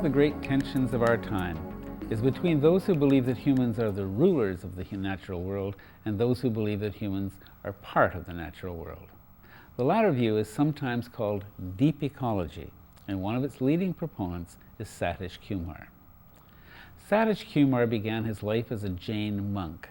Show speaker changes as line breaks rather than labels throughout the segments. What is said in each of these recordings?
of the great tensions of our time is between those who believe that humans are the rulers of the natural world and those who believe that humans are part of the natural world. The latter view is sometimes called deep ecology, and one of its leading proponents is Satish Kumar. Satish Kumar began his life as a Jain monk.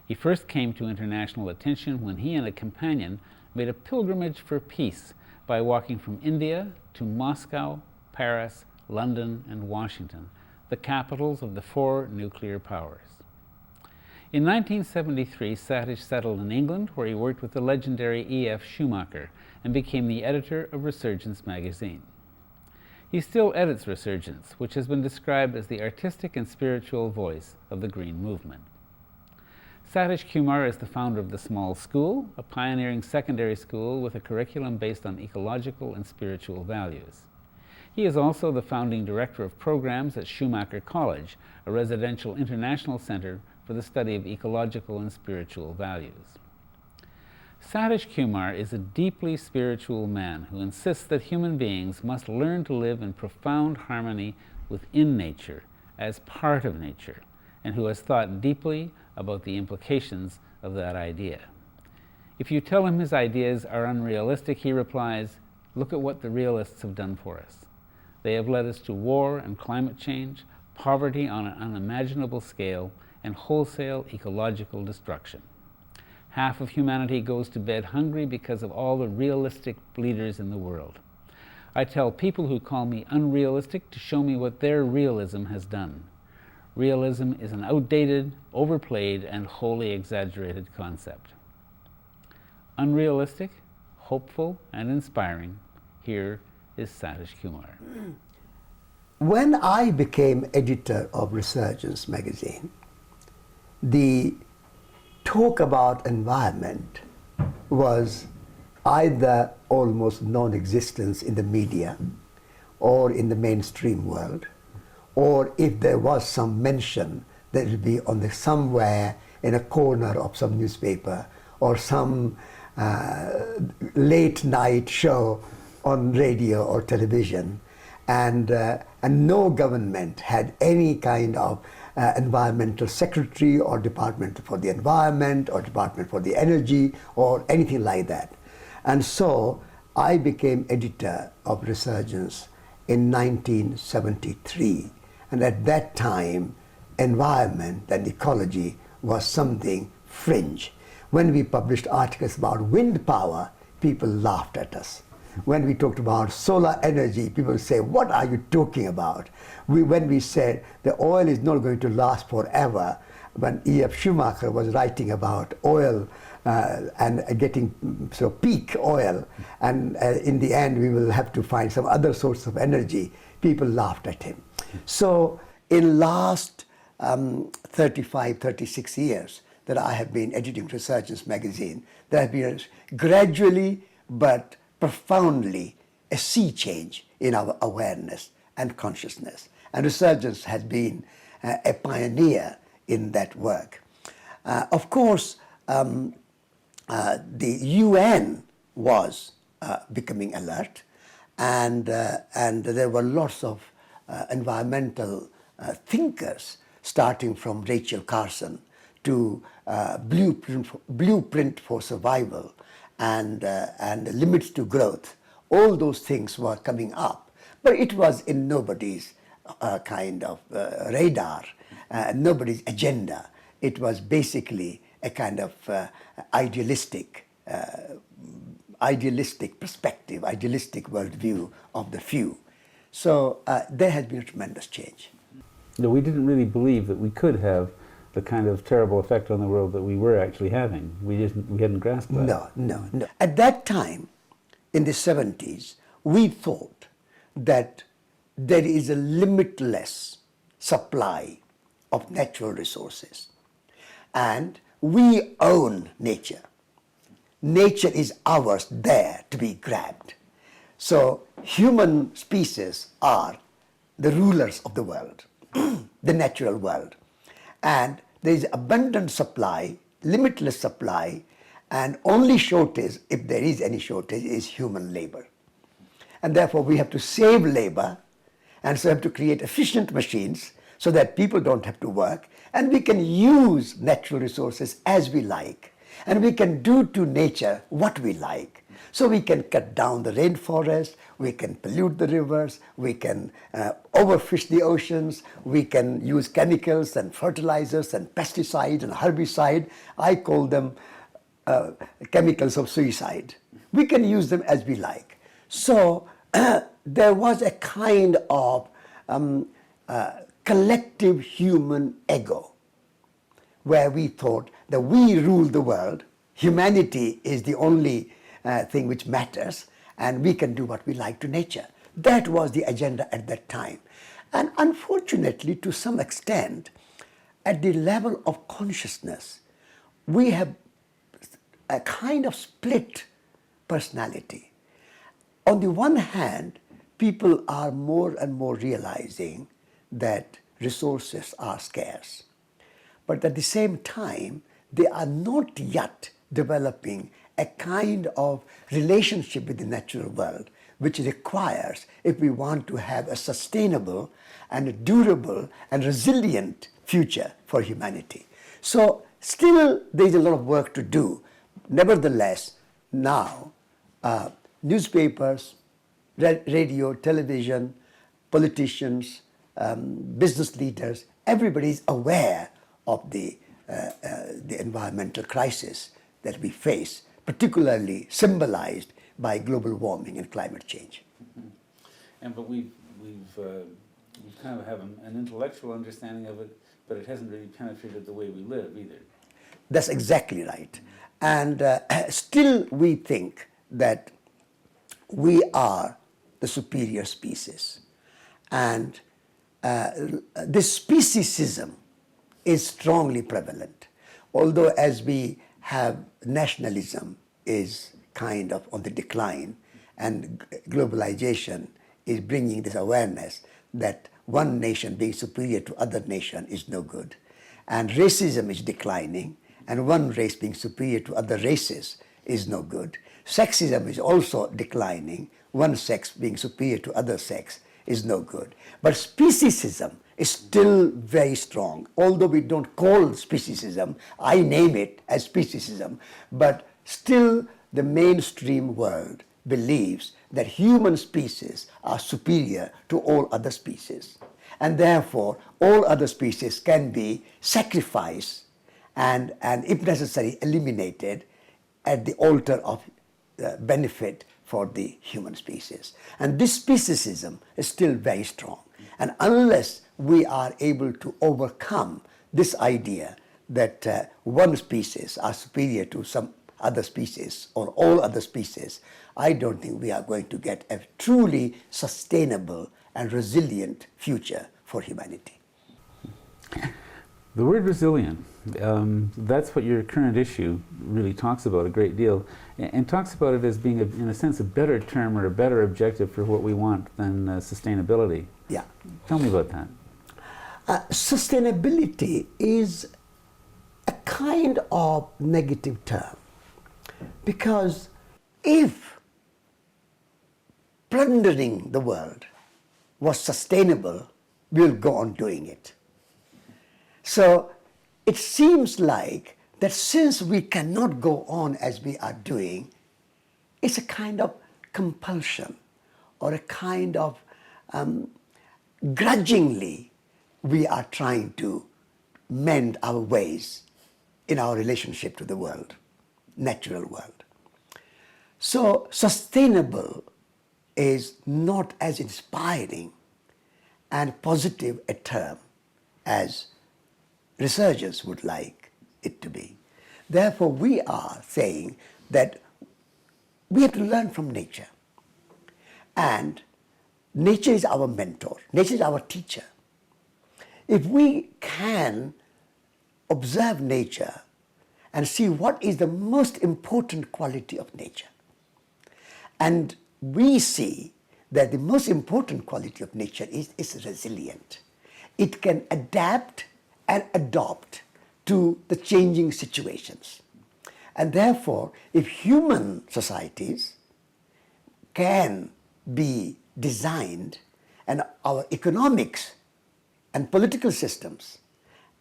He first came to international attention when he and a companion made a pilgrimage for peace by walking from India to Moscow, Paris, London, and Washington, the capitals of the 4 nuclear powers. In 1973, Satish settled in England, where he worked with the legendary E.F. Schumacher and became the editor of Resurgence magazine. He still edits Resurgence, which has been described as the artistic and spiritual voice of the Green movement. Satish Kumar is the founder of the Small School, a pioneering secondary school with a curriculum based on ecological and spiritual values. He is also the founding director of programs at Schumacher College, a residential international center for the study of ecological and spiritual values. Satish Kumar is a deeply spiritual man who insists that human beings must learn to live in profound harmony within nature, as part of nature, and who has thought deeply about the implications of that idea. If you tell him his ideas are unrealistic, he replies, "Look at what the realists have done for us. They have led us to war and climate change, poverty on an unimaginable scale, and wholesale ecological destruction. Half of humanity goes to bed hungry because of all the realistic leaders in the world. I tell people who call me unrealistic to show me what their realism has done. Realism is an outdated, overplayed, and wholly exaggerated concept." Unrealistic, hopeful, and inspiring, here is Satish Kumar.
When I became editor of Resurgence magazine, the talk about environment was either almost non-existent in the media or in the mainstream world, or if there was some mention, that would be on somewhere in a corner of some newspaper or some late night show on radio or television, and no government had any kind of environmental secretary or department for the environment or department for the energy or anything like that. And so I became editor of Resurgence in 1973, and at that time environment and ecology was something fringe. When we published articles about wind power, people laughed at us. When we talked about solar energy, people say, "What are you talking about?" When we said the oil is not going to last forever, when E.F. Schumacher was writing about oil and getting peak oil, and in the end we will have to find some other source of energy, people laughed at him. So in last 35, 36 years that I have been editing Resurgence magazine, there has been gradually but profoundly a sea change in our awareness and consciousness. And Resurgence has been a pioneer in that work. Of course, the UN was becoming alert, and there were lots of environmental thinkers, starting from Rachel Carson to Blueprint for Survival, and limits to growth. All those things were coming up, but it was in nobody's kind of radar, nobody's agenda. It was basically a kind of idealistic perspective, idealistic worldview of the few. So there has been a tremendous change.
No, we didn't really believe that we could have the kind of terrible effect on the world that we were actually having. We hadn't grasped that.
No. At that time, in the 70s, we thought that there is a limitless supply of natural resources, and we own nature. Nature is ours there to be grabbed. So human species are the rulers of the world, the natural world. And there is abundant supply, limitless supply, and only shortage, if there is any shortage, is human labor. And therefore we have to save labor, And so we have to create efficient machines so that people don't have to work, and we can use natural resources as we like, and we can do to nature what we like. So we can cut down the rainforest, we can pollute the rivers, we can overfish the oceans, we can use chemicals and fertilizers and pesticides and herbicide. I call them chemicals of suicide. We can use them as we like. So there was a kind of collective human ego where we thought that we rule the world, humanity is the only thing which matters, and we can do what we like to nature. That was the agenda at that time. And unfortunately, to some extent, at the level of consciousness, we have a kind of split personality. On the one hand, people are more and more realizing that resources are scarce. But at the same time, they are not yet developing a kind of relationship with the natural world which requires, if we want to have a sustainable and a durable and resilient future for humanity. So still there is a lot of work to do. Nevertheless, now newspapers, radio, television, politicians, business leaders, everybody is aware of the environmental crisis that we face, particularly symbolized by global warming and climate change.
Mm-hmm. But we kind of have an intellectual understanding of it, but it hasn't really penetrated the way we live either.
That's exactly right. And still we think that we are the superior species. And this speciesism is strongly prevalent. Although as we have nationalism is kind of on the decline, and globalization is bringing this awareness that one nation being superior to other nation is no good. And racism is declining, and one race being superior to other races is no good. Sexism is also declining, one sex being superior to other sex is no good. But speciesism is still very strong. Although we don't call speciesism, I name it as speciesism, but still the mainstream world believes that human species are superior to all other species. And therefore, all other species can be sacrificed and if necessary, eliminated at the altar of benefit for the human species. And this speciesism is still very strong. And unless we are able to overcome this idea that one species are superior to some other species or all other species, I don't think we are going to get a truly sustainable and resilient future for humanity.
The word resilient, that's what your current issue really talks about a great deal, and talks about it as being, in a sense, a better term or a better objective for what we want than sustainability.
Yeah.
Tell me about that.
Sustainability is a kind of negative term, because if plundering the world was sustainable, we'll go on doing it. So it seems like that since we cannot go on as we are doing, it's a kind of compulsion or a kind of grudgingly we are trying to mend our ways in our relationship to the world, natural world. So sustainable is not as inspiring and positive a term as Resurgence would like it to be. Therefore, we are saying that we have to learn from nature. And nature is our mentor. Nature is our teacher. If we can observe nature and see what is the most important quality of nature, and we see that the most important quality of nature is resilient. It can adapt and adopt to the changing situations. And therefore, if human societies can be designed and our economics and political systems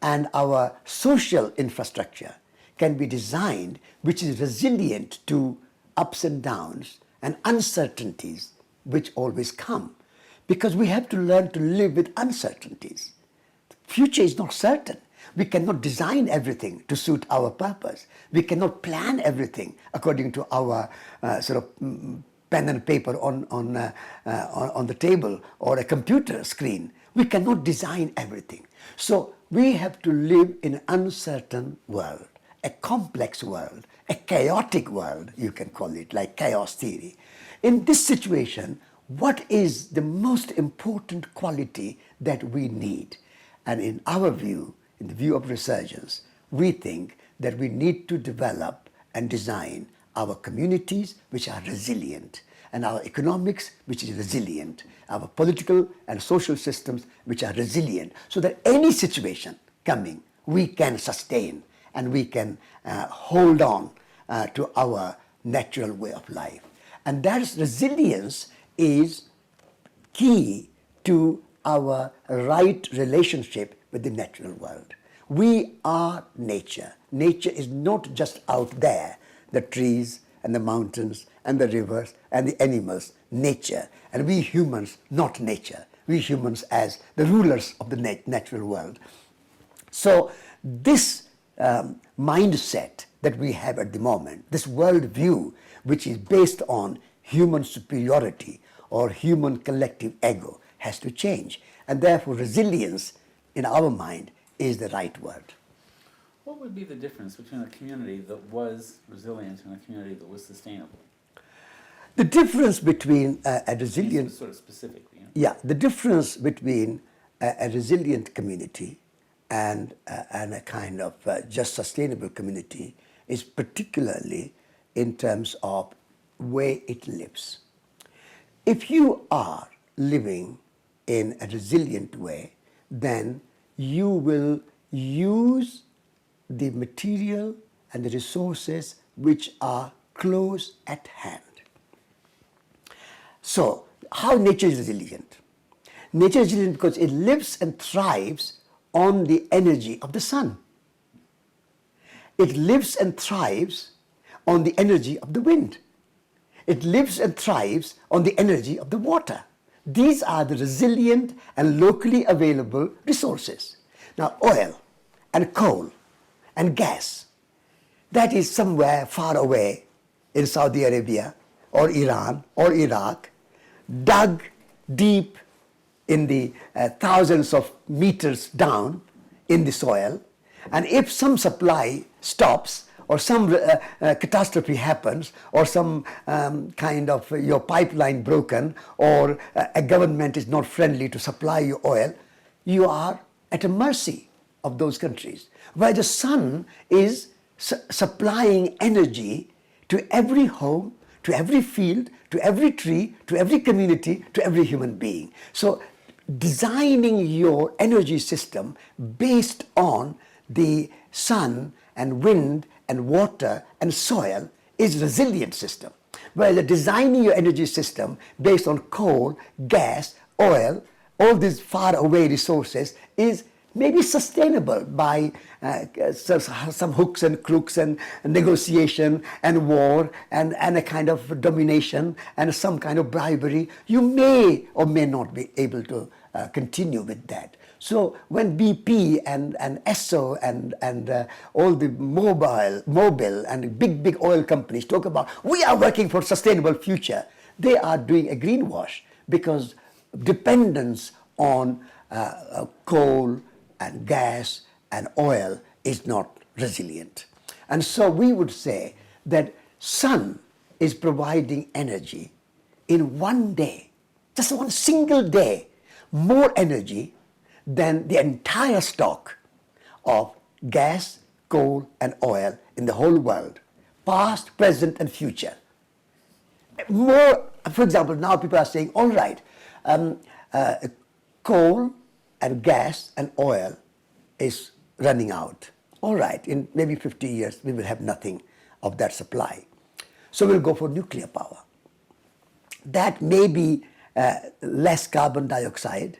and our social infrastructure can be designed which is resilient to ups and downs and uncertainties which always come. Because we have to learn to live with uncertainties. The future is not certain. We cannot design everything to suit our purpose. We cannot plan everything according to our pen and paper on the table or a computer screen. We cannot design everything. So we have to live in an uncertain world, a complex world, a chaotic world, you can call it, like chaos theory. In this situation, what is the most important quality that we need? And in our view, in the view of Resurgence, we think that we need to develop and design our communities which are resilient, and our economics which is resilient, our political and social systems which are resilient, so that any situation coming we can sustain and we can hold on to our natural way of life. And that resilience is key to our right relationship with the natural world. We are nature. Nature is not just out there, the trees and the mountains and the rivers and the animals, nature. And we humans, not nature. We humans as the rulers of the natural world. So this mindset that we have at the moment, this world view which is based on human superiority or human collective ego, has to change. And therefore resilience in our mind is the right word.
What would be the difference between a community that was resilient and a community that was sustainable?
The difference between a resilient...
Sort of specifically.
Yeah, the difference between a resilient community and a kind of just sustainable community is particularly in terms of way it lives. If you are living in a resilient way, then you will use the material and the resources which are close at hand. So, how nature is resilient? Nature is resilient because it lives and thrives on the energy of the sun. It lives and thrives on the energy of the wind. It lives and thrives on the energy of the water. These are the resilient and locally available resources. Now, oil and coal and gas, that is somewhere far away in Saudi Arabia or Iran or Iraq, dug deep in the thousands of meters down in the soil, and if some supply stops or some catastrophe happens or some kind of your pipeline broken or a government is not friendly to supply you oil, you are at a mercy of those countries, where the sun is supplying energy to every home, to every field, to every tree, to every community, to every human being. So designing your energy system based on the sun and wind and water and soil is a resilient system. Whereas designing your energy system based on coal, gas, oil, all these far away resources is maybe sustainable by some hooks and crooks and negotiation and war and a kind of domination and some kind of bribery. You may or may not be able to continue with that. So when BP and Esso and all the Mobil and big oil companies talk about we are working for sustainable future, they are doing a greenwash, because dependence on coal and gas and oil is not resilient. And so we would say that sun is providing energy in one day, just one single day, more energy than the entire stock of gas, coal and oil in the whole world, past, present and future. More, for example, now people are saying, all right, coal and gas and oil is running out. All right, in maybe 50 years we will have nothing of that supply. So we'll go for nuclear power. That may be less carbon dioxide,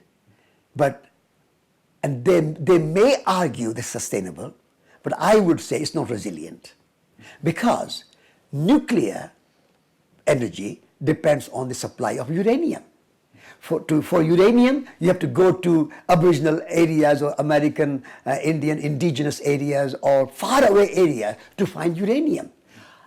and they may argue they're sustainable, but I would say it's not resilient, because nuclear energy depends on the supply of uranium. For uranium, you have to go to aboriginal areas or American, Indian, indigenous areas or faraway areas to find uranium.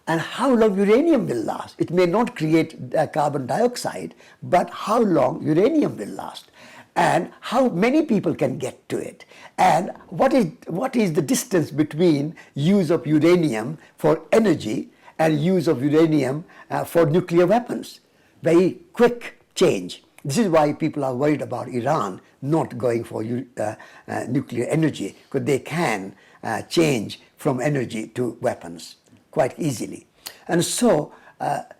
And how long uranium will last? It may not create carbon dioxide, but how long uranium will last? And how many people can get to it? And what is the distance between use of uranium for energy and use of uranium for nuclear weapons? Very quick change. This is why people are worried about Iran not going for nuclear energy, because they can change from energy to weapons quite easily. And so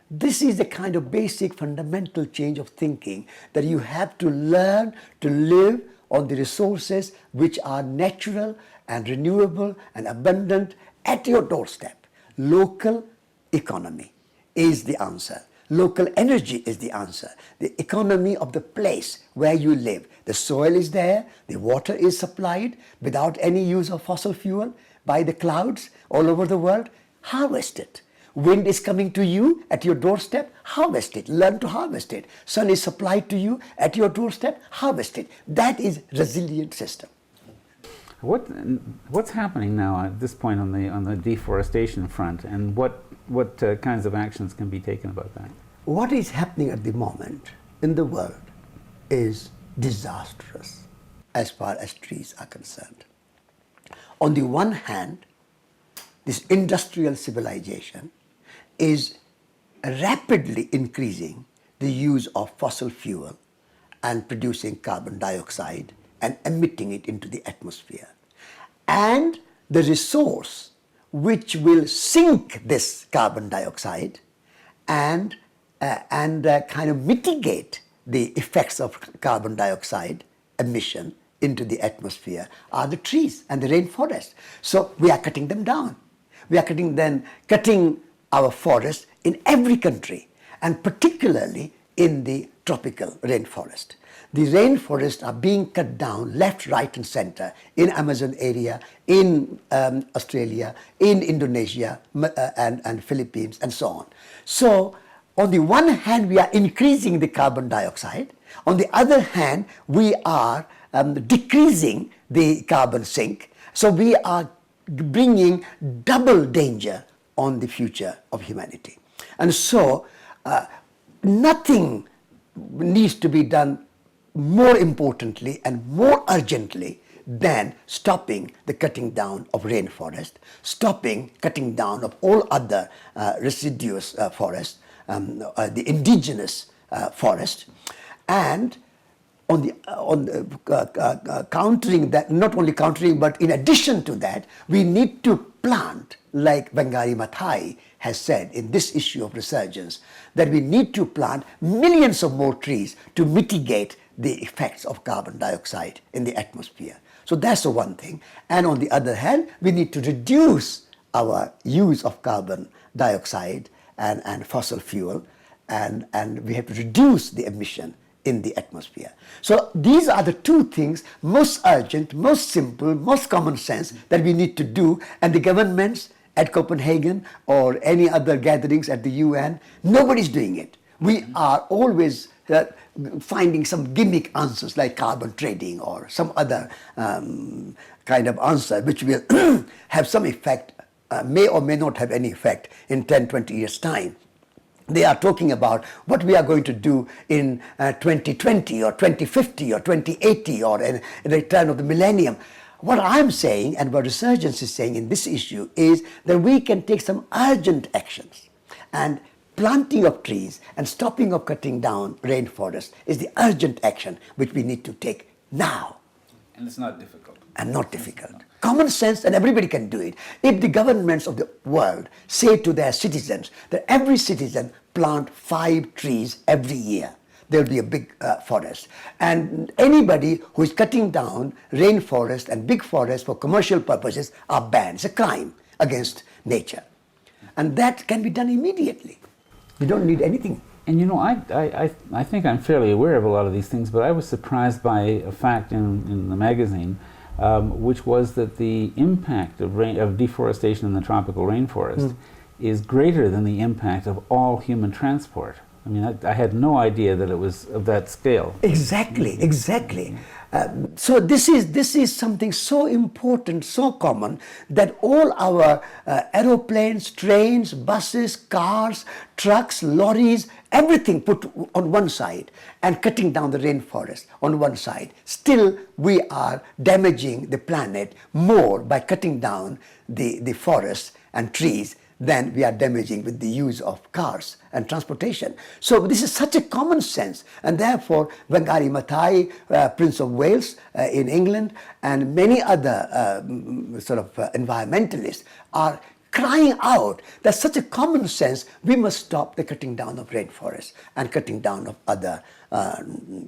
this is the kind of basic fundamental change of thinking, that you have to learn to live on the resources which are natural and renewable and abundant at your doorstep. Local economy is the answer. Local energy is the answer. The economy of the place where you live. The soil is there, the water is supplied without any use of fossil fuel by the clouds all over the world. Harvest it. Wind is coming to you at your doorstep, harvest it. Learn to harvest it. Sun is supplied to you at your doorstep, harvest it. That is resilient system.
What's happening now at this point on the deforestation front, and what kinds of actions can be taken about that?
What is happening at the moment in the world is disastrous as far as trees are concerned. On the one hand, this industrial civilization is rapidly increasing the use of fossil fuel and producing carbon dioxide and emitting it into the atmosphere. And the resource which will sink this carbon dioxide and kind of mitigate the effects of carbon dioxide emission into the atmosphere are the trees and the rainforest. So we are cutting them down. We are cutting our forests in every country, and particularly in the tropical rainforest. The rainforests are being cut down left, right and center in Amazon area, in Australia, in Indonesia and Philippines and so on. So on the one hand, we are increasing the carbon dioxide. On the other hand, we are decreasing the carbon sink. So we are bringing double danger on the future of humanity. And so nothing needs to be done more importantly and more urgently than stopping the cutting down of rainforest, stopping cutting down of all other deciduous forests, the indigenous forest, and countering that, not only countering, but in addition to that, we need to plant, like Wangari Maathai has said in this issue of Resurgence, that we need to plant millions of more trees to mitigate the effects of carbon dioxide in the atmosphere. So that's the one thing. And on the other hand, we need to reduce our use of carbon dioxide and fossil fuel, and we have to reduce the emission in the atmosphere. So these are the two things, most urgent, most simple, most common sense, that we need to do, and the governments at Copenhagen or any other gatherings at the UN, nobody's doing it. We are always finding some gimmick answers like carbon trading or some other kind of answer which will have some effect, may or may not have any effect in 10, 20 years' time. They are talking about what we are going to do in 2020 or 2050 or 2080 or in the turn of the millennium. What I'm saying and what Resurgence is saying in this issue is that we can take some urgent actions, and planting of trees and stopping of cutting down rainforests is the urgent action which we need to take now.
And it's not difficult.
And not difficult. Common sense, and everybody can do it. If the governments of the world say to their citizens that every citizen plant 5 trees every year, there will be a big forest. And anybody who is cutting down rainforest and big forests for commercial purposes are banned. It's a crime against nature. And that can be done immediately. You don't need anything
And you know, I think I'm fairly aware of a lot of these things, but I was surprised by a fact in the magazine, which was that the impact of deforestation in the tropical rainforest is greater than the impact of all human transport. I mean, I had no idea that it was of that scale.
Exactly, exactly. So this is something so important, so common, that all our aeroplanes, trains, buses, cars, trucks, lorries, everything put on one side and cutting down the rainforest on one side. Still, we are damaging the planet more by cutting down the forests and trees than we are damaging with the use of cars and transportation. So this is such a common sense, and therefore Wangari Maathai, Prince of Wales in England, and many other environmentalists are crying out that such a common sense, we must stop the cutting down of rainforests and cutting down of other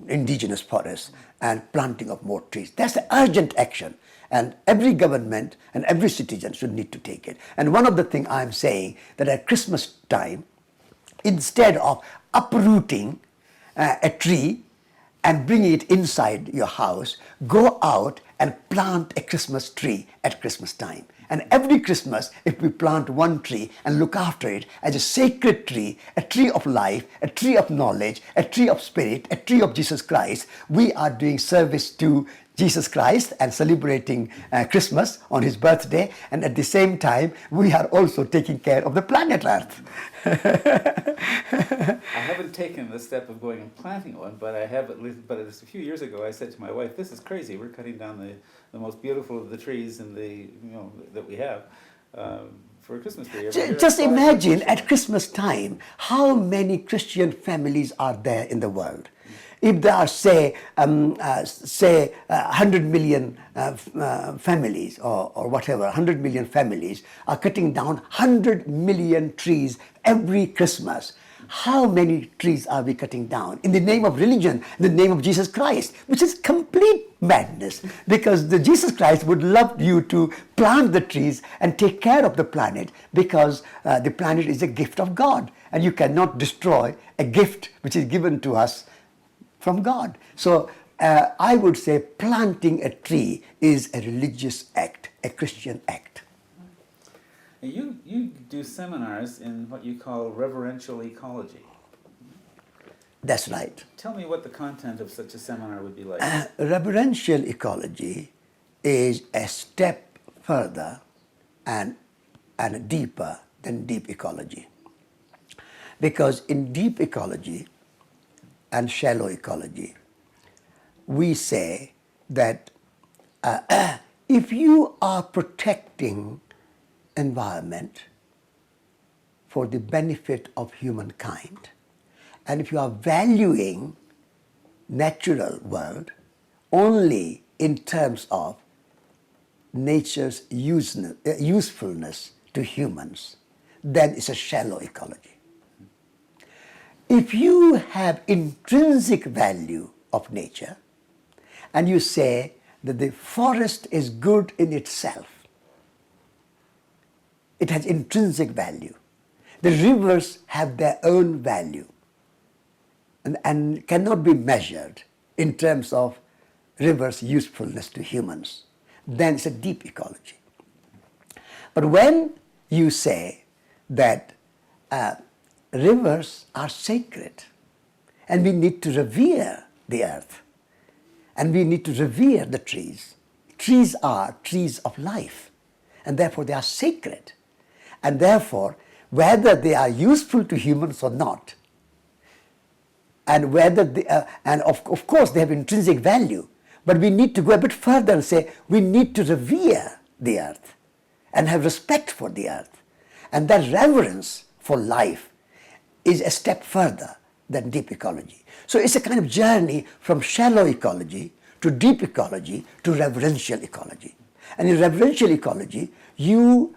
indigenous forests and planting of more trees. That's the urgent action. And every government and every citizen should need to take it. And one of the things I'm saying, that at Christmas time, instead of uprooting a tree and bringing it inside your house, go out and plant a Christmas tree at Christmas time. And every Christmas, if we plant one tree and look after it as a sacred tree, a tree of life, a tree of knowledge, a tree of spirit, a tree of Jesus Christ, we are doing service to Jesus Christ and celebrating Christmas on his birthday, and at the same time we are also taking care of the planet Earth.
I haven't taken the step of going and planting one, but I have at least. But a few years ago, I said to my wife, "This is crazy. We're cutting down the most beautiful of the trees in that we have." For a Christmas tree.
Just imagine at Christmas time how many Christian families are there in the world. If there are, say 100 million families or whatever, 100 million families are cutting down 100 million trees every Christmas, how many trees are we cutting down in the name of religion, in the name of Jesus Christ, which is complete madness, because the Jesus Christ would love you to plant the trees and take care of the planet, because the planet is a gift of God, and you cannot destroy a gift which is given to us from God. So I would say planting a tree is a religious act, a Christian act.
You do seminars in what you call reverential ecology.
That's right.
Tell me what the content of such a seminar would be like.
Reverential ecology is a step further and deeper than deep ecology. Because in deep ecology and shallow ecology, we say that if you are protecting environment for the benefit of humankind, and if you are valuing natural world only in terms of nature's usefulness to humans, then it's a shallow ecology. If you have intrinsic value of nature and you say that the forest is good in itself, it has intrinsic value. The rivers have their own value and cannot be measured in terms of rivers' usefulness to humans, then it's a deep ecology. But when you say that rivers are sacred and we need to revere the earth and we need to revere the trees. Trees are trees of life, and therefore they are sacred. And therefore, whether they are useful to humans or not, and whether they, and of course they have intrinsic value, but we need to go a bit further and say we need to revere the earth and have respect for the earth. And that reverence for life is a step further than deep ecology. So it's a kind of journey from shallow ecology to deep ecology to reverential ecology. And in reverential ecology, you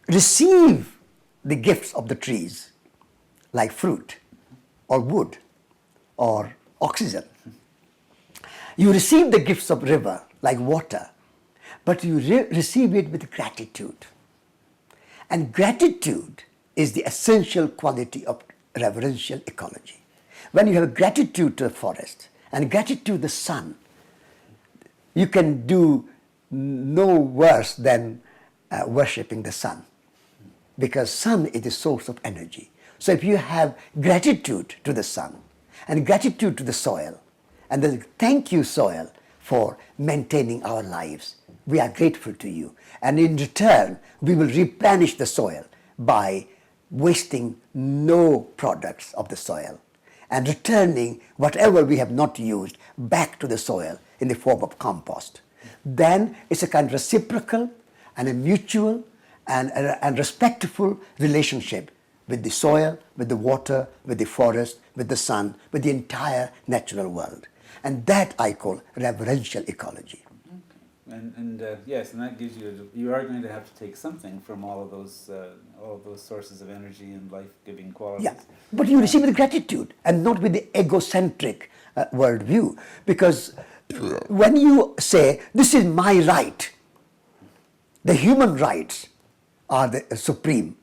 receive the gifts of the trees, like fruit or wood or oxygen. You receive the gifts of river, like water, but you receive it with gratitude. And gratitude is the essential quality of reverential ecology. When you have gratitude to the forest and gratitude to the sun, you can do no worse than worshipping the sun, because sun is the source of energy. So if you have gratitude to the sun and gratitude to the soil, and then thank you soil for maintaining our lives, we are grateful to you, and in return we will replenish the soil by wasting no products of the soil and returning whatever we have not used back to the soil in the form of compost. Then it's a kind of reciprocal and a mutual and respectful relationship with the soil, with the water, with the forest, with the sun, with the entire natural world. And that I call reverential ecology.
Yes, and that gives you are going to have to take something from all of those sources of energy and life-giving qualities.
Yeah, but you receive with gratitude and not with the egocentric worldview. Because when you say, this is my right, the human rights are the supreme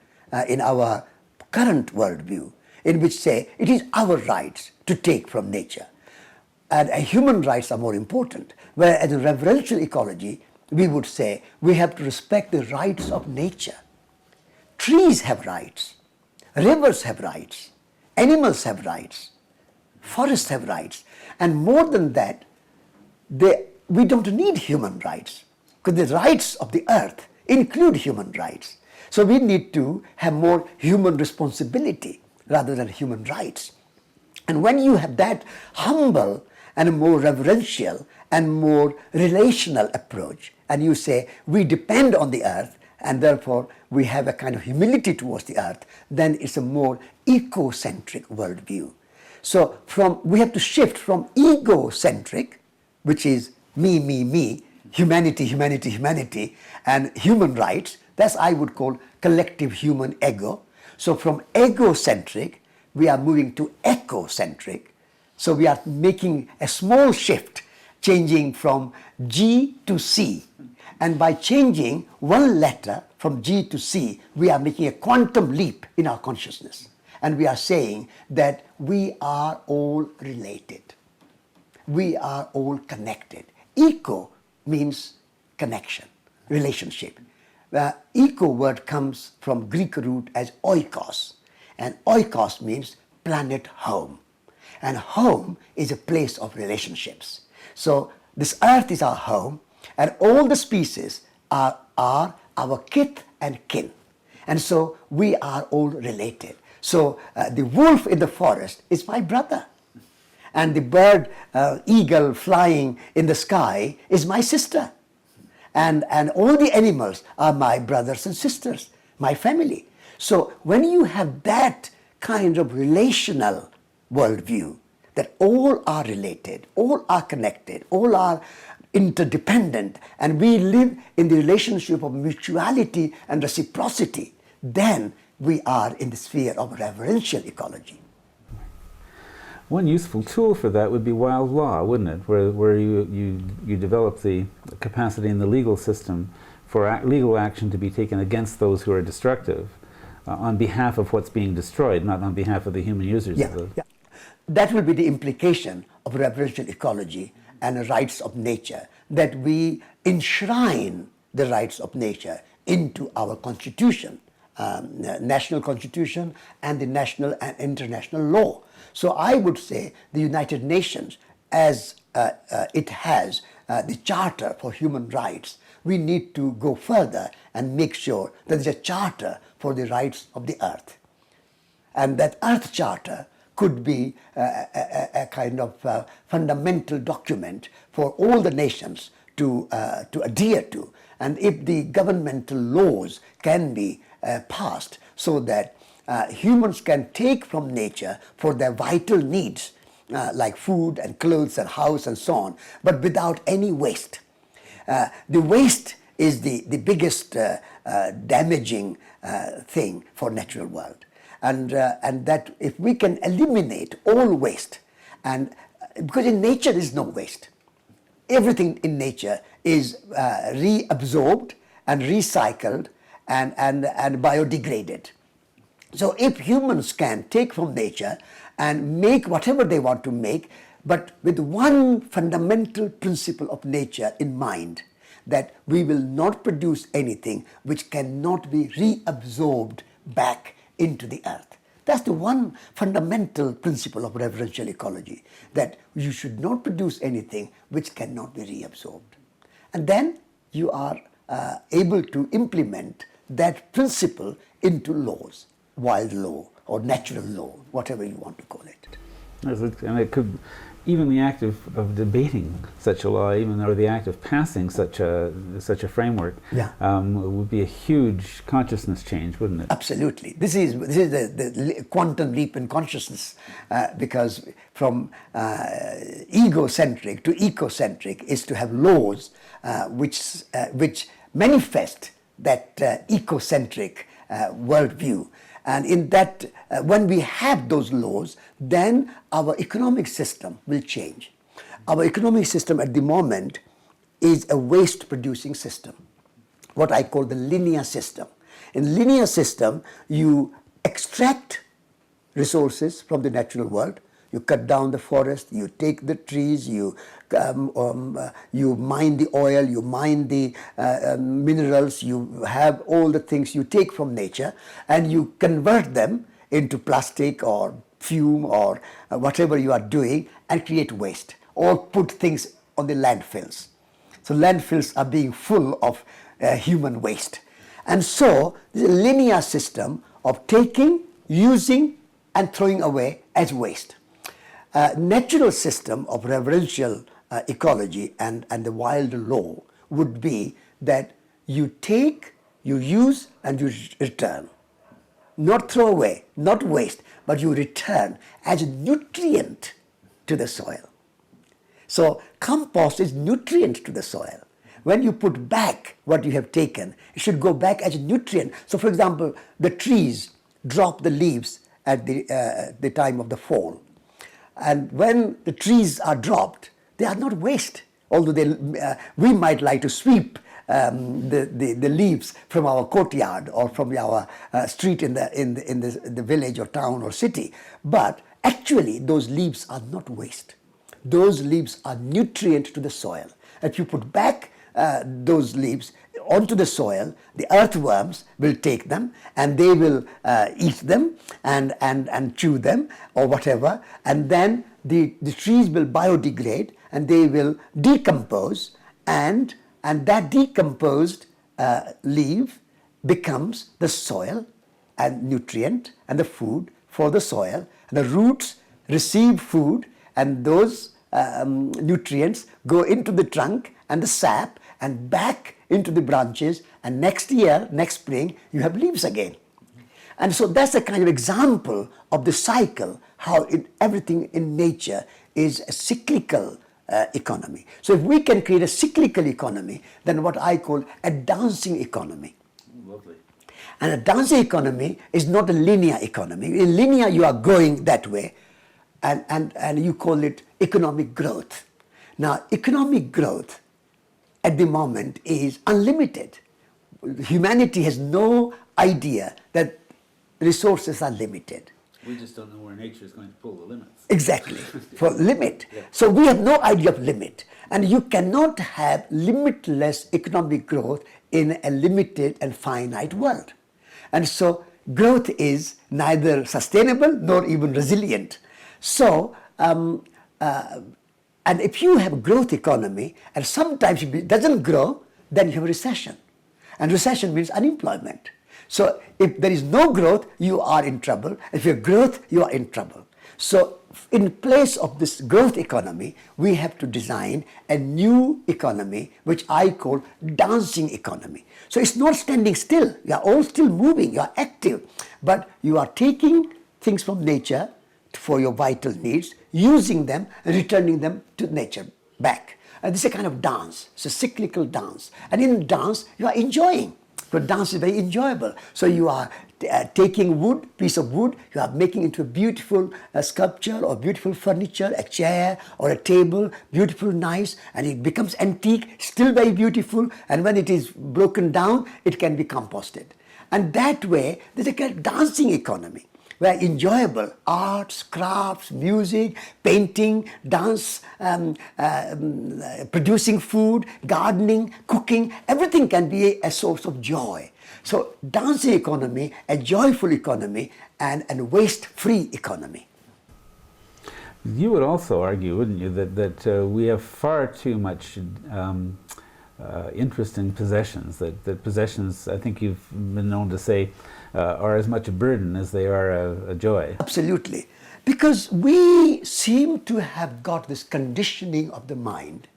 in our current worldview, in which say it is our rights to take from nature. And human rights are more important. Whereas in reverential ecology, we would say we have to respect the rights of nature. Trees have rights, rivers have rights, animals have rights, forests have rights. And more than that, we don't need human rights, because the rights of the earth include human rights. So we need to have more human responsibility rather than human rights. And when you have that humble and a more reverential and more relational approach, and you say we depend on the earth and therefore we have a kind of humility towards the earth, then it's a more ecocentric worldview. So we have to shift from egocentric, which is me, humanity, and human rights. That's I would call collective human ego. So from egocentric, we are moving to ecocentric. So we are making a small shift, changing from G to C. And by changing one letter from G to C, we are making a quantum leap in our consciousness. And we are saying that we are all related. We are all connected. Eco means connection, relationship. The eco word comes from Greek root as oikos. And oikos means planet home. And home is a place of relationships. So this earth is our home, and all the species are our kith and kin. And so we are all related. So the wolf in the forest is my brother. And the bird, eagle flying in the sky is my sister. And all the animals are my brothers and sisters, my family. So when you have that kind of relational worldview, that all are related, all are connected, all are interdependent, and we live in the relationship of mutuality and reciprocity, then we are in the sphere of reverential ecology.
One useful tool for that would be wild law, wouldn't it? Where you develop the capacity in the legal system for legal action to be taken against those who are destructive on behalf of what's being destroyed, not on behalf of the human users.
Yeah. That will be the implication of reverential ecology and the rights of nature, that we enshrine the rights of nature into our constitution, national constitution and the national and international law. So I would say the United Nations, as it has the Charter for Human Rights, we need to go further and make sure that there's a charter for the rights of the earth. And that Earth Charter could be a kind of fundamental document for all the nations to adhere to. And if the governmental laws can be passed so that humans can take from nature for their vital needs, like food and clothes and house and so on, but without any waste. The waste is the biggest damaging thing for natural world. And that if we can eliminate all waste, and because in nature there is no waste, everything in nature is reabsorbed and recycled and biodegraded. So if humans can take from nature and make whatever they want to make, but with one fundamental principle of nature in mind, that we will not produce anything which cannot be reabsorbed back into the earth. That's the one fundamental principle of reverential ecology, that you should not produce anything which cannot be reabsorbed. And then you are able to implement that principle into laws, wild law or natural law, whatever you want to call it.
And it could, even the act of debating such a law, even or the act of passing such a framework, would be a huge consciousness change, wouldn't it?
Absolutely. This is the quantum leap in consciousness, because from egocentric to ecocentric is to have laws which manifest that ecocentric worldview. And in that, when we have those laws, then our economic system will change. Our economic system at the moment is a waste-producing system, what I call the linear system. In linear system, you extract resources from the natural world. You cut down the forest, you take the trees, you mine the oil, you mine the minerals, you have all the things you take from nature, and you convert them into plastic or fume or whatever you are doing, and create waste, or put things on the landfills. So landfills are being full of human waste. And so the linear system of taking, using, and throwing away as waste. Natural system of reverential ecology and the wild law would be that you take, you use, and you return. Not throw away, not waste, but you return as a nutrient to the soil. So compost is nutrient to the soil. When you put back what you have taken, it should go back as a nutrient. So for example, the trees drop the leaves at the time of the fall. And when the trees are dropped, they are not waste. Although we might like to sweep the leaves from our courtyard or from our street in the village or town or city. But actually, those leaves are not waste. Those leaves are nutrient to the soil. If you put back those leaves onto the soil, the earthworms will take them and they will eat them and chew them or whatever, and then the trees will biodegrade and they will decompose, and that decomposed leaf becomes the soil and nutrient and the food for the soil. And the roots receive food, and those nutrients go into the trunk and the sap and back into the branches, and next year, next spring, you have leaves again. And so that's a kind of example of the cycle, how everything in nature is a cyclical economy. So if we can create a cyclical economy, then what I call a dancing economy.
Lovely.
And a dancing economy is not a linear economy. In linear, you are going that way, and you call it economic growth. Now, economic growth at the moment is unlimited. Humanity has no idea that resources are limited.
We just don't know where nature is going to pull the limits.
Exactly, for limit. Yeah. So we have no idea of limit. And you cannot have limitless economic growth in a limited and finite world. And so growth is neither sustainable nor even resilient. So, and if you have a growth economy and sometimes it doesn't grow, then you have a recession. And recession means unemployment. So if there is no growth, you are in trouble. If you have growth, you are in trouble. So in place of this growth economy, we have to design a new economy, which I call dancing economy. So it's not standing still. You are all still moving, you are active, but you are taking things from nature for your vital needs, using them and returning them to nature back. And this is a kind of dance. It's a cyclical dance. And in dance, you are enjoying. So dance is very enjoyable. So you are taking wood, piece of wood, you are making into a beautiful sculpture or beautiful furniture, a chair or a table, beautiful, nice, and it becomes antique, still very beautiful. And when it is broken down, it can be composted. And that way, there's a kind of dancing economy where enjoyable arts, crafts, music, painting, dance, producing food, gardening, cooking, everything can be a source of joy. So dancing economy, a joyful economy, and a waste-free economy.
You would also argue, wouldn't you, that we have far too much interest in possessions, that possessions, I think you've been known to say, are as much a burden as they are a joy.
Absolutely. Because we seem to have got this conditioning of the mind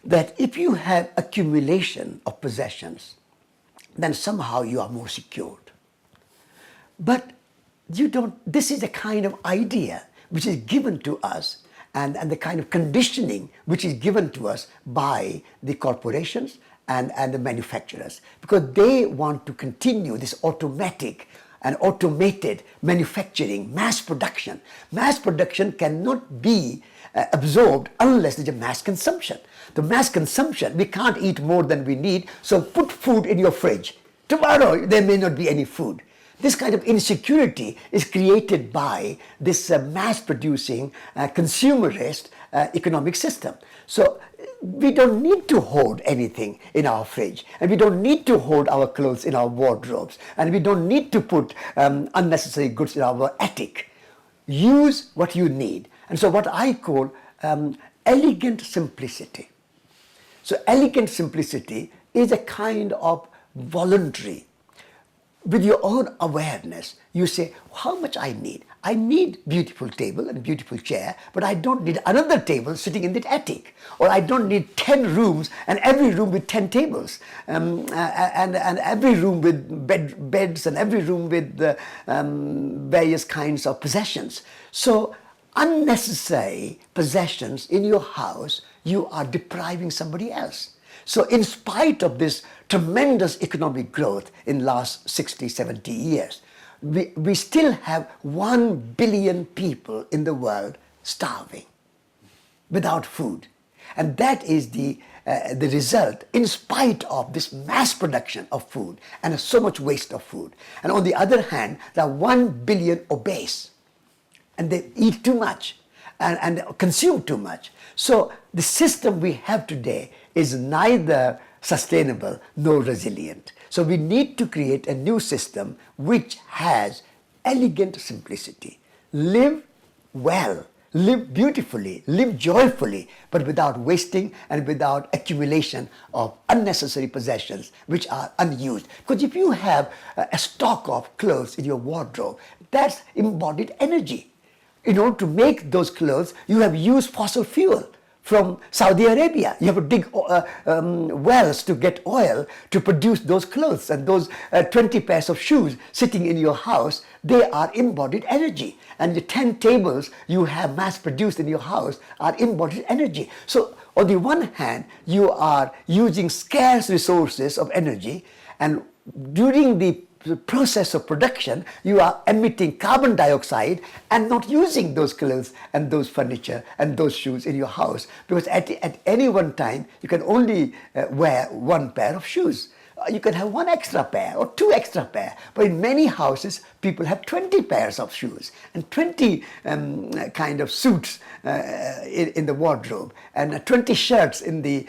that if you have accumulation of possessions, then somehow you are more secured. But you don't, this is a kind of idea which is given to us and the kind of conditioning which is given to us by the corporations and the manufacturers, because they want to continue this automatic and automated manufacturing, mass production. Mass production cannot be absorbed unless there's a mass consumption. The mass consumption, we can't eat more than we need, so put food in your fridge. Tomorrow there may not be any food. This kind of insecurity is created by this mass-producing, consumerist economic system. So we don't need to hoard anything in our fridge, and we don't need to hoard our clothes in our wardrobes, and we don't need to put unnecessary goods in our attic. Use what you need. And so what I call elegant simplicity. So elegant simplicity is a kind of voluntary. With your own awareness, you say, how much I need? I need beautiful table and beautiful chair, but I don't need another table sitting in the attic. Or I don't need 10 rooms and every room with 10 tables. And every room with beds and every room with various kinds of possessions. So unnecessary possessions in your house, you are depriving somebody else. So in spite of this tremendous economic growth in last 60, 70 years, we still have 1 billion people in the world starving, without food. And that is the result, in spite of this mass production of food and so much waste of food. And on the other hand, there are 1 billion obese, and they eat too much and consume too much. So the system we have today is neither sustainable nor resilient. So we need to create a new system which has elegant simplicity. Live well, live beautifully, live joyfully, but without wasting and without accumulation of unnecessary possessions which are unused. Because if you have a stock of clothes in your wardrobe, that's embodied energy. In order to make those clothes, you have used fossil fuel from Saudi Arabia. You have to dig wells to get oil to produce those clothes, and those 20 pairs of shoes sitting in your house, they are embodied energy. And the 10 tables you have mass produced in your house are embodied energy. So on the one hand, you are using scarce resources of energy, and during the process of production, you are emitting carbon dioxide and not using those clothes and those furniture and those shoes in your house, because at any one time you can only wear 1 pair of shoes. You can have 1 extra pair or 2 extra pair, but in many houses people have 20 pairs of shoes and 20 kind of suits in the wardrobe and 20 shirts in the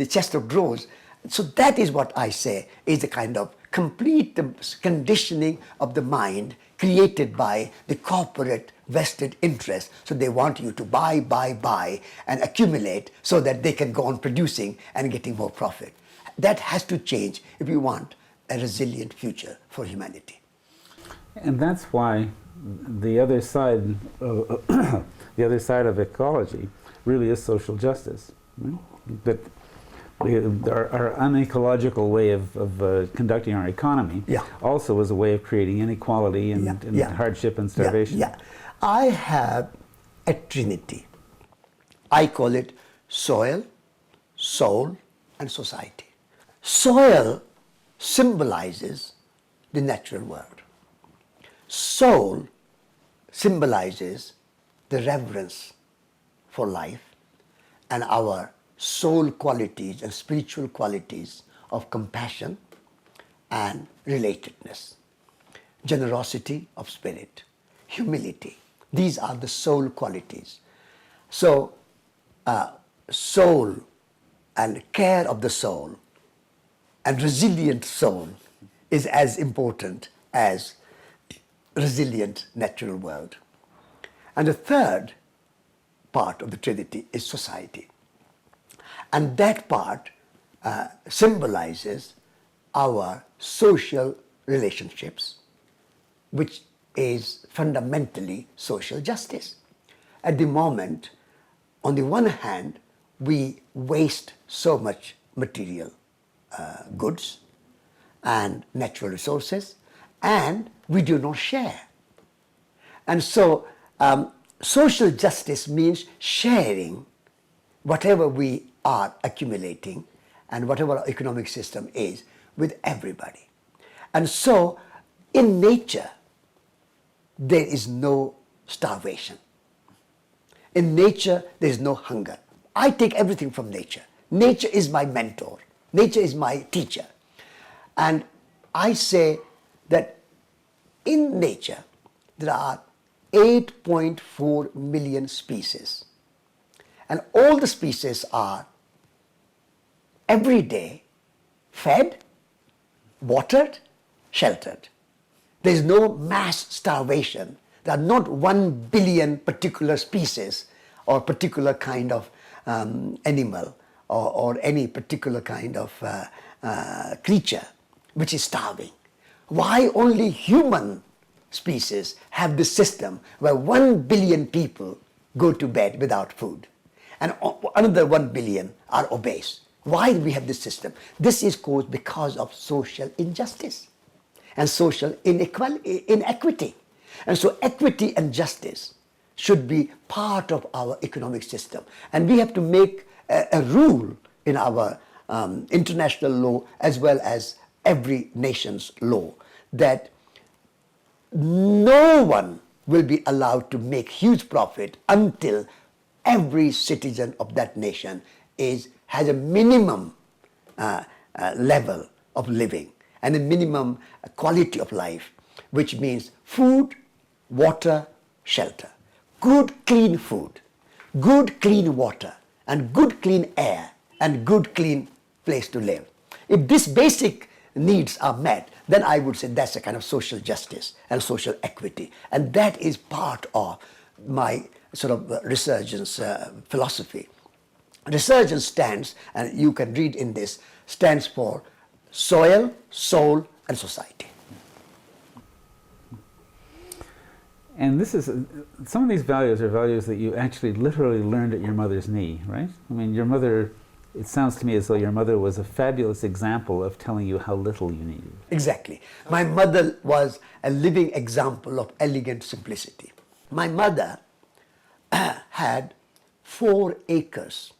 chest of drawers. So that is what I say is the kind of complete conditioning of the mind created by the corporate vested interest. So they want you to buy and accumulate so that they can go on producing and getting more profit. That has to change if you want a resilient future for humanity.
And that's why the other side of ecology really is social justice. Right? That our unecological way of conducting our economy also is a way of creating inequality and hardship and starvation.
I have a trinity. I call it soil, soul, and society. Soil symbolizes the natural world. Soul symbolizes the reverence for life and our soul qualities and spiritual qualities of compassion and relatedness. Generosity of spirit, humility. These are the soul qualities. So, soul and care of the soul and resilient soul is as important as resilient natural world. And the third part of the Trinity is society. And that part symbolizes our social relationships, which is fundamentally social justice. At the moment, on the one hand, we waste so much material goods and natural resources, and we do not share. And so social justice means sharing whatever we are accumulating and whatever our economic system is with everybody. And so in nature, there is no starvation. In nature, there is no hunger. I take everything from nature. Nature is my mentor. Nature is my teacher. And I say that in nature, there are 8.4 million species. And all the species are every day fed, watered, sheltered. There is no mass starvation. There are not 1 billion particular species or particular kind of animal or any particular kind of creature which is starving. Why only human species have this system where 1 billion people go to bed without food and another 1 billion are obese? Why do we have this system? This is caused because of social injustice and social inequity. And so equity and justice should be part of our economic system. And we have to make a rule in our international law as well as every nation's law that no one will be allowed to make huge profit until every citizen of that nation has a minimum level of living and a minimum quality of life, which means food, water, shelter. Good clean food, good clean water, and good clean air, and good clean place to live. If these basic needs are met, then I would say that's a kind of social justice and social equity. And that is part of my sort of resurgence philosophy. Resurgence stands, and you can read in this, stands for soil, soul, and society.
And this is, some of these values are values that you actually literally learned at your mother's knee, right? I mean, your mother, it sounds to me as though your mother was a fabulous example of telling you how little you needed.
Exactly. My mother was a living example of elegant simplicity. My mother had 4 acres,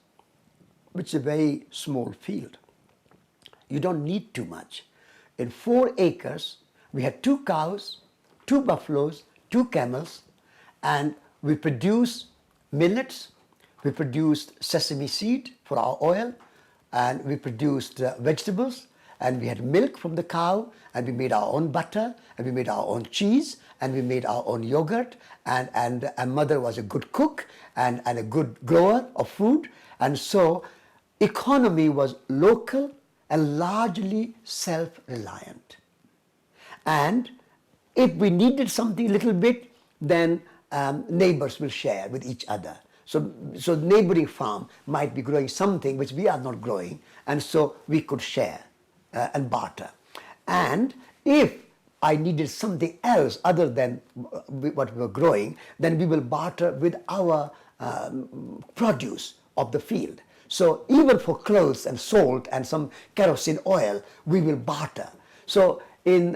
which is a very small field. You don't need too much. In 4 acres, we had 2 cows, 2 buffaloes, 2 camels, and we produced millets, we produced sesame seed for our oil, and we produced vegetables, and we had milk from the cow, and we made our own butter, and we made our own cheese, and we made our own yogurt, and mother was a good cook and a good grower of food. And so economy was local and largely self-reliant. And if we needed something a little bit, then neighbors will share with each other. So neighboring farm might be growing something which we are not growing, and so we could share and barter. And if I needed something else other than what we were growing, then we will barter with our produce of the field. So even for clothes and salt and some kerosene oil, we will barter. So in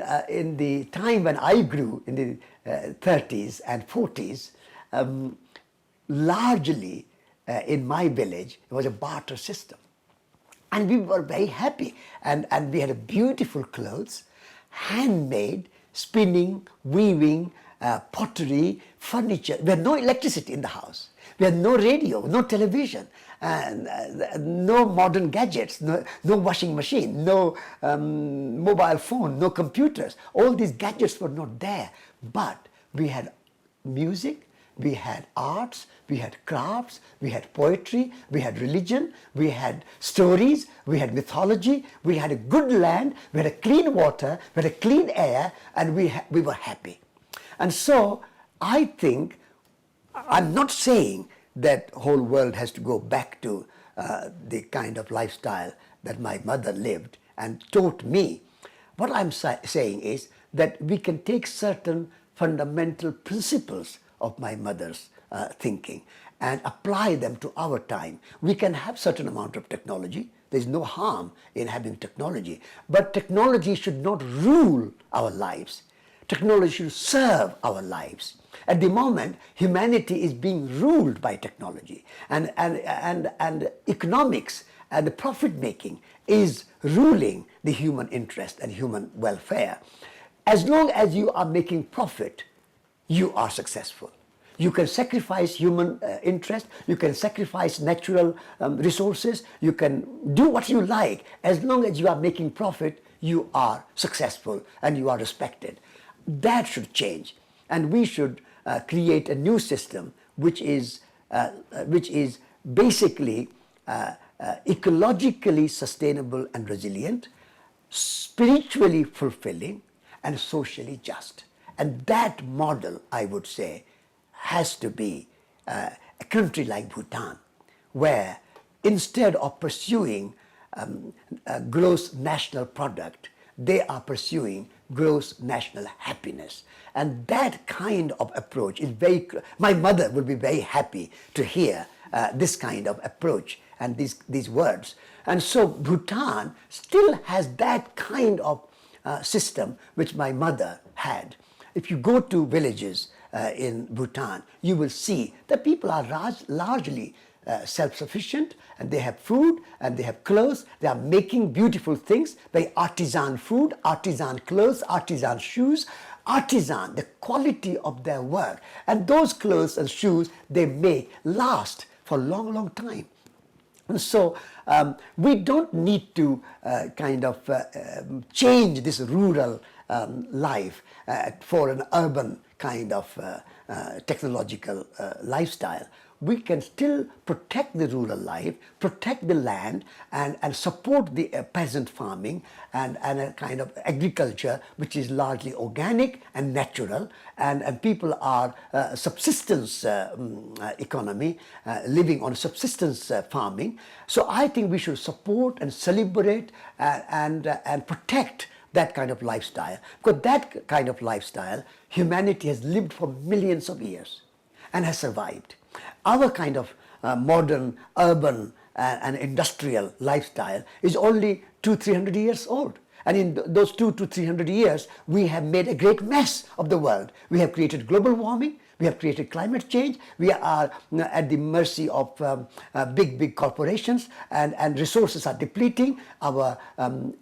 the time when I grew, in the 30s and 40s, largely in my village, it was a barter system. And we were very happy. And we had beautiful clothes, handmade, spinning, weaving, pottery, furniture. We had no electricity in the house. We had no radio, no television, and no modern gadgets, no washing machine, no mobile phone, no computers. All these gadgets were not there. But we had music, we had arts, we had crafts, we had poetry, we had religion, we had stories, we had mythology, we had a good land, we had a clean water, we had a clean air, and we were happy. And so I think, I'm not saying that whole world has to go back to the kind of lifestyle that my mother lived and taught me. What I'm saying is that we can take certain fundamental principles of my mother's thinking and apply them to our time. We can have certain amount of technology. There's no harm in having technology. But technology should not rule our lives. Technology should serve our lives. At the moment, humanity is being ruled by technology, and economics and the profit making is ruling the human interest and human welfare. As long as you are making profit, you are successful. You can sacrifice human interest, you can sacrifice natural resources, you can do what you like. As long as you are making profit, you are successful and you are respected. That should change, and we should create a new system which is basically ecologically sustainable and resilient, spiritually fulfilling, and socially just. And that model, I would say, has to be a country like Bhutan, where instead of pursuing gross national product, they are pursuing gross national happiness. And that kind of approach is my mother would be very happy to hear this kind of approach and these words. And so Bhutan still has that kind of system which my mother had. If you go to villages in Bhutan, you will see that people are largely self-sufficient, and they have food and they have clothes. They are making beautiful things, very artisan food, artisan clothes, artisan shoes, artisan, the quality of their work. And those clothes and shoes they make last for a long, long time. And so we don't need to change this rural life for an urban kind of technological lifestyle. We can still protect the rural life, protect the land, and support the peasant farming and a kind of agriculture which is largely organic and natural, and people are subsistence economy, living on subsistence farming. So I think we should support and celebrate and protect that kind of lifestyle, because that kind of lifestyle humanity has lived for millions of years and has survived. Our kind of modern, urban and industrial lifestyle is only 200-300 years old. And in those 200 to 300 years, we have made a great mess of the world. We have created global warming, we have created climate change, we are at the mercy of big corporations, and resources are depleting, our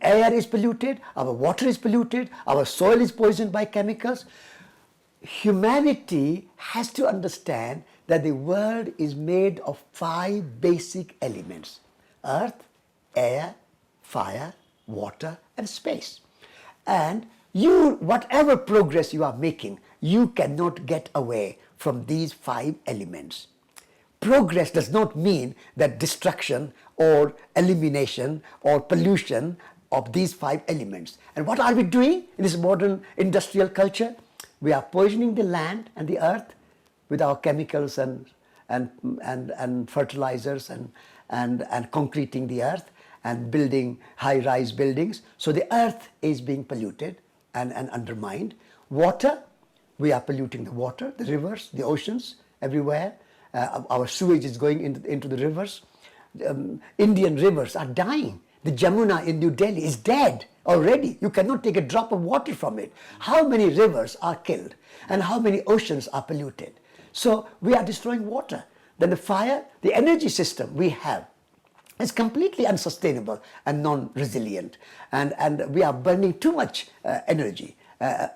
air is polluted, our water is polluted, our soil is poisoned by chemicals. Humanity has to understand that the world is made of 5 basic elements: earth, air, fire, water, and space. And whatever progress you are making, you cannot get away from these 5 elements. Progress does not mean that destruction or elimination or pollution of these 5 elements. And what are we doing in this modern industrial culture? We are poisoning the land and the earth with our chemicals and fertilizers and concreting the earth and building high-rise buildings. So the earth is being polluted and undermined. Water, we are polluting the water, the rivers, the oceans, everywhere. Our sewage is going into the rivers. Indian rivers are dying. The Jamuna in New Delhi is dead already. You cannot take a drop of water from it. How many rivers are killed and how many oceans are polluted? So we are destroying water. Then the fire, the energy system we have is completely unsustainable and non-resilient. And we are burning too much energy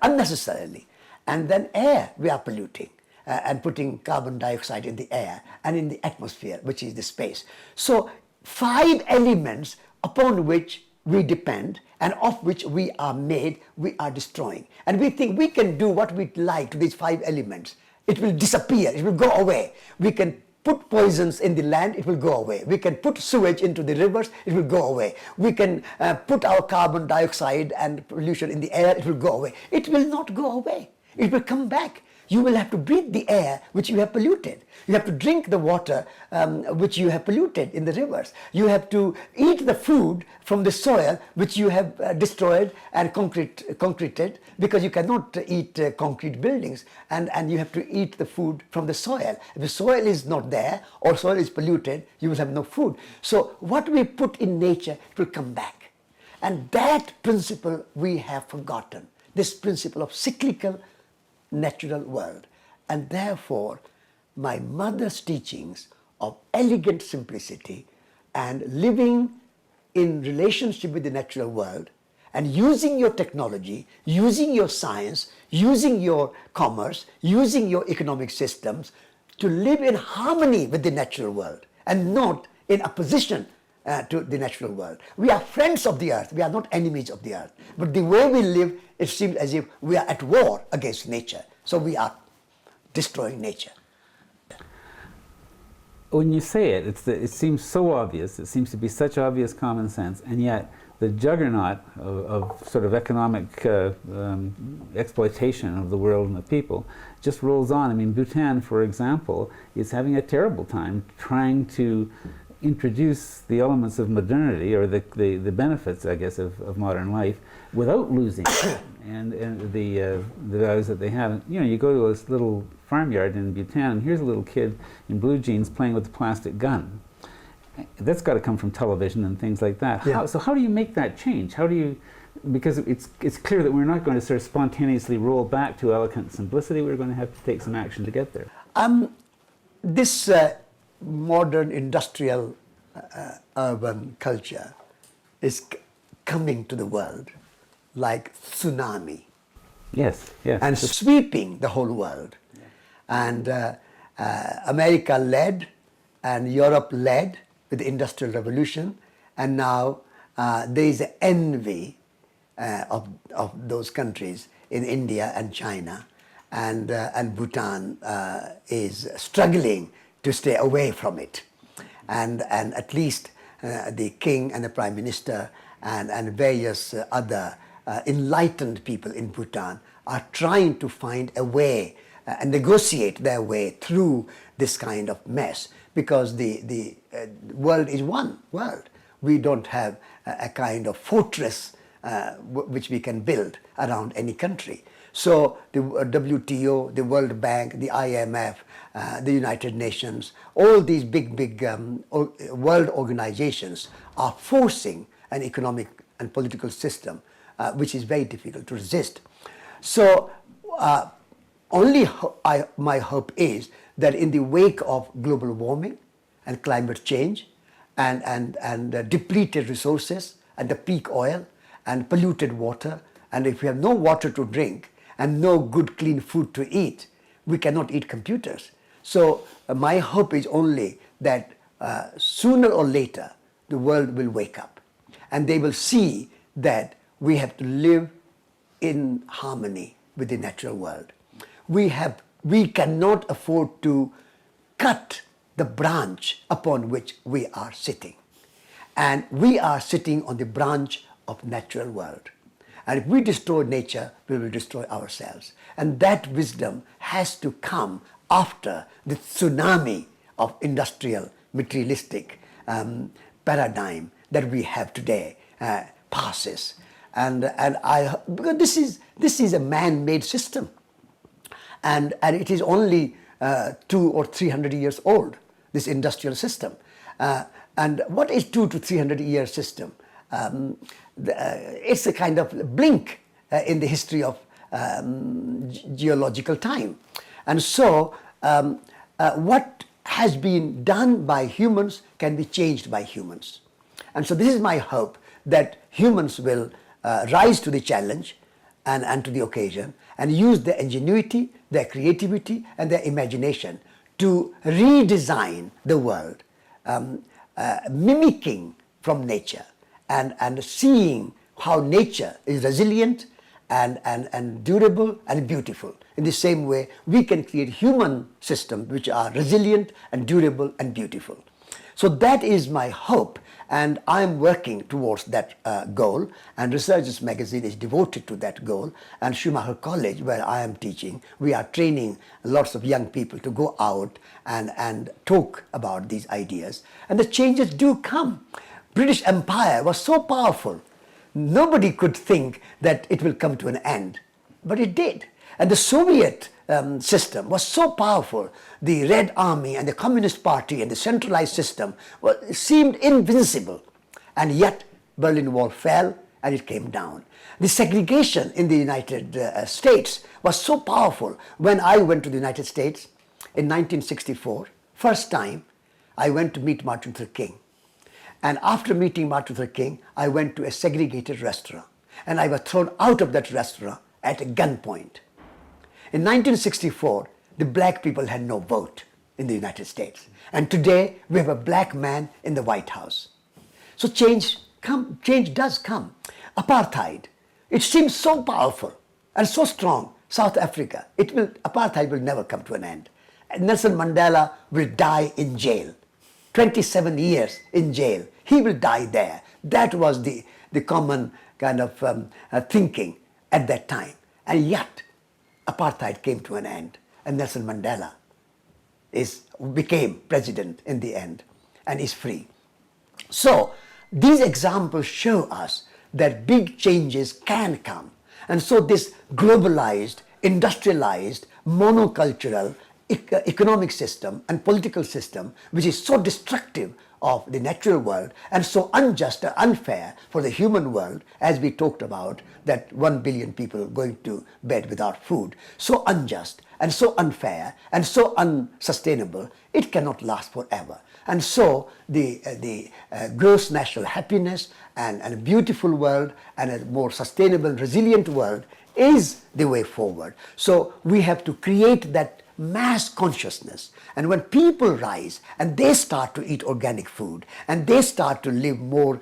unnecessarily. And then air we are polluting and putting carbon dioxide in the air and in the atmosphere, which is the space. So 5 elements upon which we depend and of which we are made, we are destroying. And we think we can do what we like to these 5 elements. It will disappear, it will go away. We can put poisons in the land, it will go away. We can put sewage into the rivers, it will go away. We can put our carbon dioxide and pollution in the air, it will go away. It will not go away. It will come back. You will have to breathe the air which you have polluted. You have to drink the water which you have polluted in the rivers. You have to eat the food from the soil which you have destroyed and concreted, because you cannot eat concrete buildings, and you have to eat the food from the soil. If the soil is not there or soil is polluted, you will have no food. So what we put in nature will come back. And that principle we have forgotten, this principle of cyclical natural world. And therefore my mother's teachings of elegant simplicity and living in relationship with the natural world and using your technology, using your science, using your commerce, using your economic systems to live in harmony with the natural world and not in opposition to the natural world. We are friends of the earth, we are not enemies of the earth. But the way we live, it seems as if we are at war against nature. So we are destroying nature.
When you say it, it seems so obvious, it seems to be such obvious common sense, and yet the juggernaut of sort of economic exploitation of the world and the people just rolls on. I mean, Bhutan, for example, is having a terrible time trying to introduce the elements of modernity, or the benefits, I guess, of modern life without losing and the values that they have. You know, you go to this little farmyard in Bhutan, and here's a little kid in blue jeans playing with a plastic gun. That's got to come from television and things like that.
Yeah.
So how do you make that change? How do you, because it's clear that we're not going to sort of spontaneously roll back to elegant simplicity. We're going to have to take some action to get there.
This modern industrial urban culture is coming to the world like tsunami.
Yes, yes.
And sweeping the whole world. And America led and Europe led with the Industrial Revolution, and now there is an envy of those countries in India and China, and Bhutan is struggling to stay away from it. And at least the king and the prime minister and various other enlightened people in Bhutan are trying to find a way and negotiate their way through this kind of mess, because the world is one world. We don't have a kind of fortress which we can build around any country. So the WTO, the World Bank, the IMF, the United Nations, all these big world organizations are forcing an economic and political system which is very difficult to resist. So my hope is that in the wake of global warming and climate change and depleted resources and the peak oil and polluted water, and if we have no water to drink and no good clean food to eat, we cannot eat computers. So my hope is only that sooner or later the world will wake up and they will see that we have to live in harmony with the natural world. We cannot afford to cut the branch upon which we are sitting. And we are sitting on the branch of natural world. And if we destroy nature, we will destroy ourselves. And that wisdom has to come after the tsunami of industrial, materialistic paradigm that we have today passes. And because this is a man-made system, and it is only 200 or 300 years old, this industrial system. And what is 200 to 300 year system? It's a kind of blink in the history of geological time. And so what has been done by humans can be changed by humans. And so this is my hope, that humans will rise to the challenge and to the occasion, and use their ingenuity, their creativity, and their imagination to redesign the world, mimicking from nature and seeing how nature is resilient and durable and beautiful. In the same way, we can create human systems which are resilient and durable and beautiful. So that is my hope, and I am working towards that goal, and Resurgence magazine is devoted to that goal. And Schumacher College, where I am teaching, we are training lots of young people to go out and talk about these ideas. And the changes do come. British Empire was so powerful. Nobody could think that it will come to an end, but it did. And the Soviet system was so powerful. The Red Army and the Communist Party and the centralized system seemed invincible. And yet Berlin Wall fell and it came down. The segregation in the United States was so powerful. When I went to the United States in 1964, first time, I went to meet Martin Luther King. And after meeting Martin Luther King, I went to a segregated restaurant. And I was thrown out of that restaurant at a gunpoint. In 1964, the black people had no vote in the United States. And today, we have a black man in the White House. So change does come. Apartheid, it seems so powerful and so strong. South Africa, apartheid will never come to an end. And Nelson Mandela will die in jail. 27 years in jail. He will die there. That was the common kind of thinking at that time. And yet, apartheid came to an end, and Nelson Mandela became president in the end and is free. So these examples show us that big changes can come. And so this globalized, industrialized, monocultural economic system and political system, which is so destructive of the natural world and so unjust and unfair for the human world, as we talked about, that 1 billion people going to bed without food, so unjust and so unfair and so unsustainable, it cannot last forever. And so the gross national happiness and a beautiful world and a more sustainable, resilient world is the way forward. So we have to create that mass consciousness. And when people rise and they start to eat organic food and they start to live more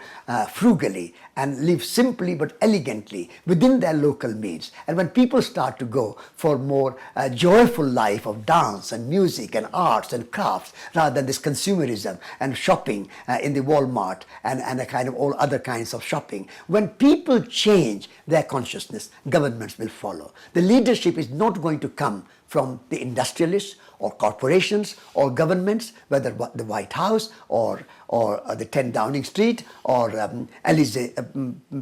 frugally and live simply but elegantly within their local means, and when people start to go for more joyful life of dance and music and arts and crafts rather than this consumerism and shopping in the Walmart and a kind of all other kinds of shopping, when people change their consciousness, governments will follow. The leadership is not going to come from the industrialists or corporations or governments, whether the White House or the 10 Downing Street or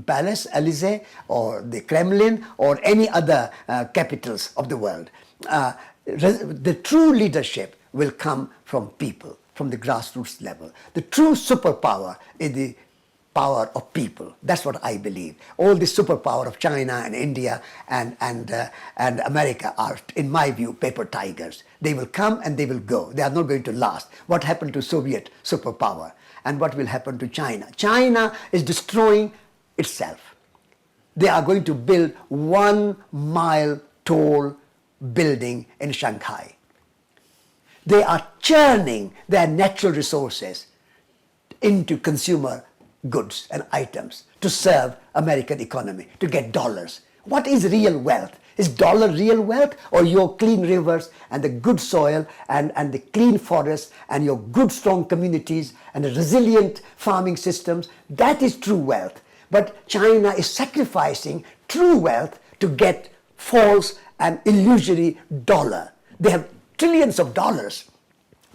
Palace, Elysee, or the Kremlin or any other capitals of the world. The true leadership will come from people, from the grassroots level. The true superpower is the power of people. That's what I believe. All the superpower of China and India and America are, in my view, paper tigers. They will come and they will go. They are not going to last. What happened to Soviet superpower? And what will happen to China? China is destroying itself. They are going to build 1 mile tall building in Shanghai. They are churning their natural resources into consumer goods and items to serve American economy, to get dollars. What is real wealth? Is dollar real wealth, or your clean rivers and the good soil and the clean forests and your good strong communities and the resilient farming systems? That is true wealth. But China is sacrificing true wealth to get false and illusory dollar. They have trillions of dollars,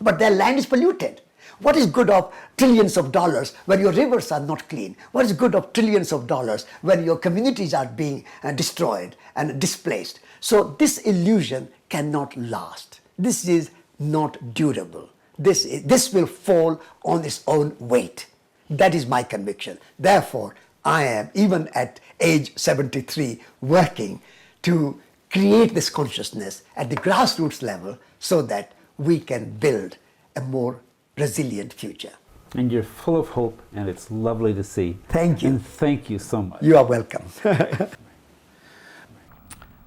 but their land is polluted. What is good of trillions of dollars when your rivers are not clean? What is good of trillions of dollars when your communities are being destroyed and displaced? So this illusion cannot last. This is not durable. This will fall on its own weight. That is my conviction. Therefore, I am, even at age 73, working to create this consciousness at the grassroots level so that we can build a more resilient future.
And you're full of hope, and it's lovely to see.
Thank you.
And thank you so much.
You are welcome.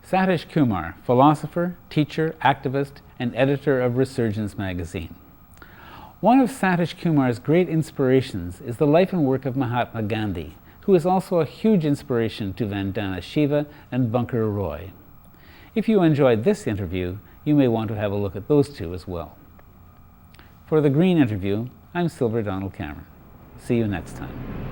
Satish Kumar, philosopher, teacher, activist, and editor of Resurgence magazine. One of Satish Kumar's great inspirations is the life and work of Mahatma Gandhi, who is also a huge inspiration to Vandana Shiva and Bunker Roy. If you enjoyed this interview, you may want to have a look at those two as well. For the Green Interview, I'm Silver Donald Cameron. See you next time.